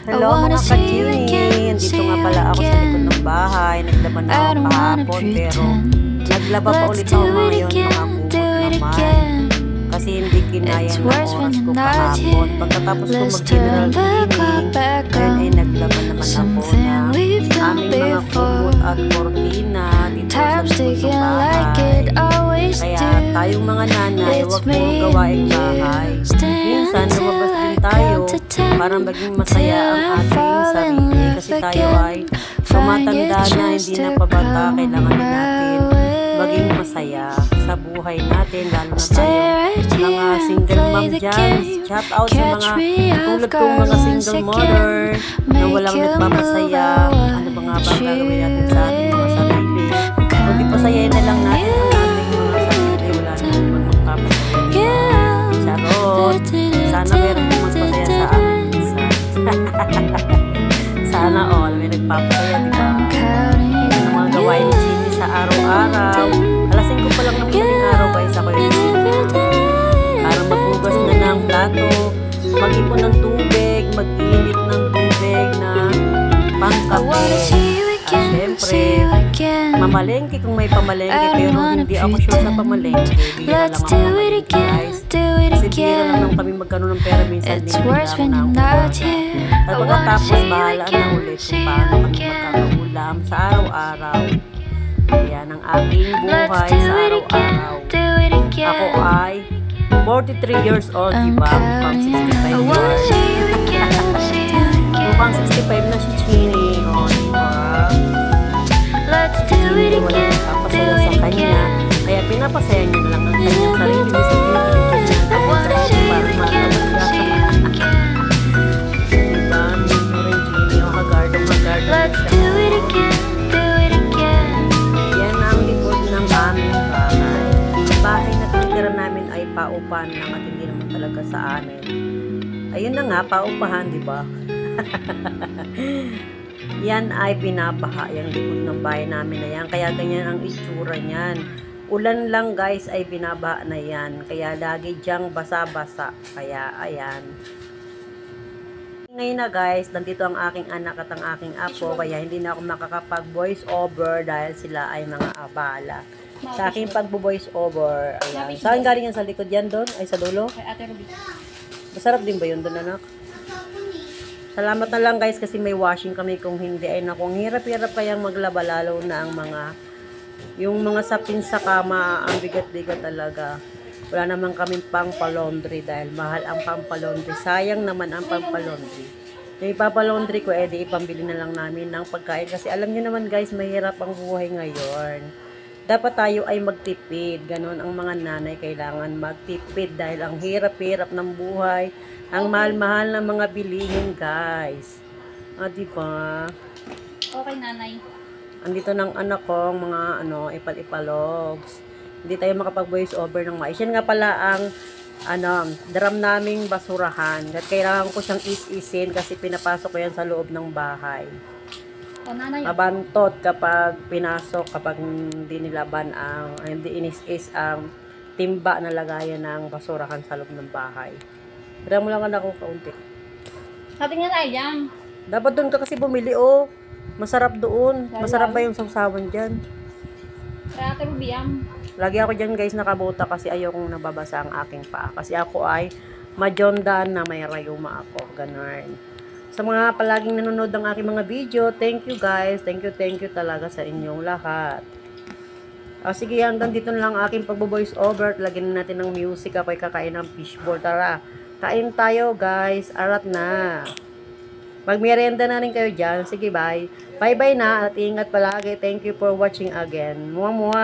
Hello mga ka-Genie! Dito nga pala ako sa likod ng bahay. Naglaban na ako kahapon pero naglaba pa ulit ako ngayon mga kumot naman. Kasi hindi kinaya ng oras ko kahapon. Pagkatapos ko mag-general cleaning, ngayon ay naglaban naman ako na aming mga kumot at kortina dito sa likod ng bahay. Kaya tayong mga nanay, huwag mong gawaing bahay. Minsan lumabas din tayo para maging masaya ang ating sarili. Kasi tayo ay tumatanda na, hindi na pabata. Kailangan natin maging masaya sa buhay natin. Lalo na tayo mga single mom dyan. Shout out sa mga tulad kong mga single mother na walang nagpapasaya. Ano ba nga ba ang gagawin natin sa ating mga sarili? Kung ipasayain na lang natin ang ating mga sarili, wala naman magpapasaya. Charot! Sana meron din magpasaya sa amin isa. Sana all may nagpapasaya, diba? Ang mga gawain ni Genie sa araw-araw. Alas 5 pa lang naman ng araw guys, ako yung para maghugas na ng plato, mag-ipon ng tubig, mag-init ng tubig na pangkape. Siyempre, mamalengke kung may pamalengke, pero hindi ako sure sa pamalengke. Bigyan lang ako mamalengke guys. Kasi bigyan lang kami magkano ng pera minsan din lang na at pagkatapos bahala na ulit kung paano kami magkakaulam sa araw-araw. Yan ang aking buhay sa araw-araw. Ako ay 43 years old, diba? Mukhang 65 years. Mukhang 65 na si Genie. O, diba? Hindi mo lang papasaya sa kanya. Kaya pinapasaya niya lang ang kanyang sarili. Kasi pinapasaya niya para makakapagya. Diba? Medyo rin Genie. O, hagardo siya. Yan ang likod ng aming bahay. Ang bahay na tinitira namin ay paupahan lang at hindi naman talaga sa amin. Ayun na nga, paupahan, diba? Yan ay pinabaha yung likod ng bahay namin na yan. Kaya ganyan ang itsura niyan. Ulan lang guys ay binabaha na yan. Kaya lagi diyang basa-basa. Kaya ayan. Ngayon na guys, nandito ang aking anak at ang aking apo. Kaya hindi na ako makakapag voice over dahil sila ay mga abala. Sa aking pagbo-voice over. Ayan. Saan galing yan? Sa likod yan doon? Ay sa dulo? Kay Ate Ruby. Masarap din ba yun doon anak? Salamat na lang guys kasi may washing kami, kung hindi ay naku, ang hirap-hirap kayang maglaba lalo na ang yung mga sapin sa kama, ang bigat-bigat talaga. Wala naman kami pang palondry dahil mahal ang pampalondry. Sayang naman ang pampalondry. Yung ipapalondry ko, edi ipambili na lang namin ng pagkain kasi alam niyo naman guys, mahirap ang buhay ngayon. Dapat tayo ay magtipid. Ganon ang mga nanay, kailangan magtipid dahil ang hirap-hirap ng buhay. Ang mahal-mahal ng mga bilihin, guys. Ah, diba? Okay, nanay. Andito ng anak ko, mga ipal-ipalogs. Hindi tayo makapag-voice over ng mais. Yan nga pala ang drum naming basurahan. At kailangan ko siyang is-isin kasi pinapasok ko yan sa loob ng bahay. O, nanay. Mabantot kapag pinasok, kapag hindi nilaban hindi inis-is ang timba na lagayan ng basurahan sa loob ng bahay. Tira mo lang ako kaunti. Sabi nga tayo dyan. Dapat doon ka kasi bumili, oh. Masarap doon. Masarap ba yung sausawan dyan? Kaya Ate Ruby, Lagi ako dyan guys nakabuta kasi ayokong nababasa ang aking paa. Kasi ako ay majondan na may rayuma ako. Ganun. Sa mga palaging nanonood ng aking mga video, thank you guys. Thank you talaga sa inyong lahat. Sige, hanggang dito na lang aking pagbo-voice over. Lagyan natin ng music. Ako'y kakain ng fishball. Tara, kain tayo guys. Arat na. Magmerienda na rin kayo dyan. Sige, bye. Bye-bye na at ingat palagi. Thank you for watching again. Mua-mua.